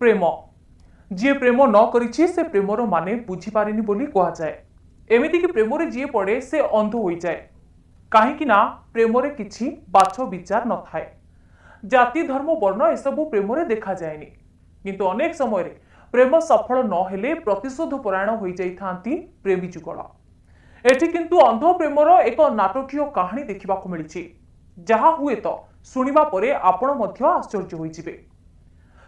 प्रेम जी प्रेम न करिछि से प्रेमर माने बुझी पारेनी बोली कहा जाए। एमिति कि प्रेम रे जी पड़े से अंध हो जाए कहीं ना प्रेम रे किछि बाछ विचार न थाए। जाति धर्म वर्ण एसबू प्रेम रे देखा जाएनी किंतु अनेक समय रे प्रेम सफल न हेले प्रतिशोध परायण हो जाइथांती प्रेमी जुगल। एठी किंतु अंध प्रेमर एक नाटकीय कहानी देखा मिली जहाँ हुए तो शुणा परे आपण मध्य आश्चर्य होइजिबे।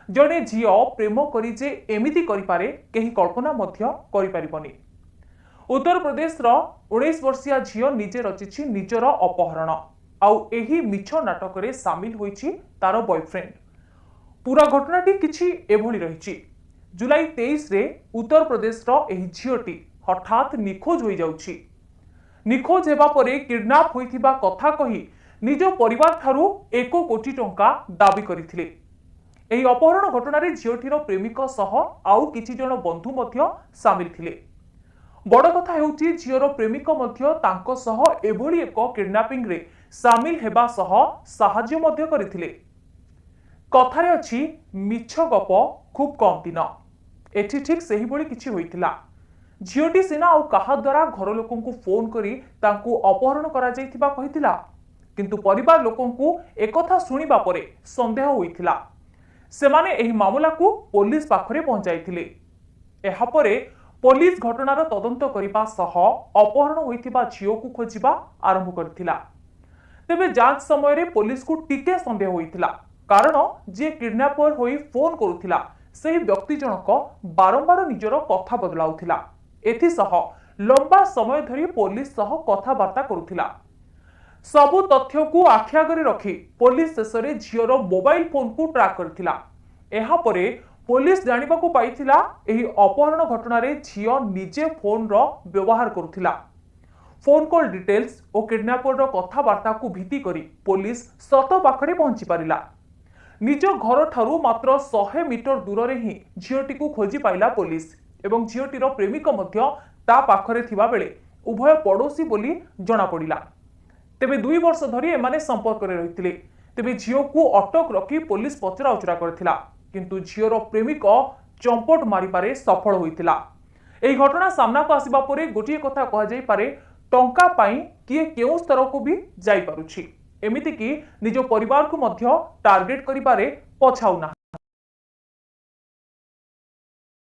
जड़े झील प्रेम करी जे एमिति करिपारे केही कल्पना मध्य करि परिबनी। उत्तर प्रदेश 19 वर्षीय झील निजे रचिछि निजर अपहरण आउ एही मिछ नाटक रे सामिल होइछि तार बॉयफ्रेंड। पूरा घटनाटी किछि एभली रहिछि। जुलाई 23 रे उत्तर प्रदेश एही झीलटी हठात निखोज होई जाउछि। निखोज हेबा परे किडनैप होइथिबा कथा कही निज परिवार ठारू 1 कोटी टंका दाबी करिथिले। एही अपहरण घटना रे झीलटीर प्रेमिक सह आउ किछि जण बंधु मध्य सामिल थिले। बड़ कथा हेउछि झीलर प्रेमिक मध्य तांको सह एभली एक किडनैपिंग रे सामिल हेबा सह साहाय्य मध्य करिथिले। कथारे अछि मिछ गप खूब कम दिन। एठी ठीक सेही भली किछि होइथिला। झीलटी सिना आउ काहा द्वारा घर लोकंकु फोन करी तांकु अपहरण करा जाइथिबा कहिथिला किंतु परिवार लोकंकु एकथा सुनिबा परे संदेह होइथिला। सेमाने एही मामला को पुलिस पाखरे पहुंचाइथिले। एहा परे पुलिस घटनार तदंत करिबा सह अपहरण होइथिबा झीलकु खोजिबा आरंभ करथिला। तेबे जांच समय रे पुलिस को टिके संदेह होइथिला कारण जे किडनैपर होई फोन करुथिला सेही व्यक्ति जनक बारंबार निजर कथा बदलाउथिला। एथि सह लंबा समय धरी पुलिस सह कथाबार्ता करुथिला। सबु तथ्य को आखि आगरे रखी पुलिस शेष में झीर मोबाइल फोन को ट्रैक करथिला। एहा परे पुलिस जानिबा को पाइथिला एही अपहरण घटना रे झील निजे फोन रो व्यवहार करुथिला। फोन कॉल डिटेल्स और किडनैपर रो कथाबार्ता को भित्ति करी पुलिस सत पाखरे पहुंची पारिला। निज घर ठारू मात्र 100 मीटर दूर रे ही झीलटी को खोजी पाइला पुलिस एवं झीलटीर प्रेमिक मध्य ता पाखरे थिबा बेले उभय पड़ोसी बोली जणा पड़िला। तेबे 2 वर्ष धरी एमाने संपर्क रे रहिथिले। तेबे झील को अटक रखी पुलिस पचरा उचरा करथिला किंतु झीलर प्रेमिक चंपट मारिपारे सफल होइथिला। एही घटना सामना को आसीबा परे गोटिए कथा कहा जाई पारे टंका पाई किए केउ स्तर को भी जाई पारुछि। एमिति कि निज परिवार को मध्य टार्गेट करिबारे पछाउना।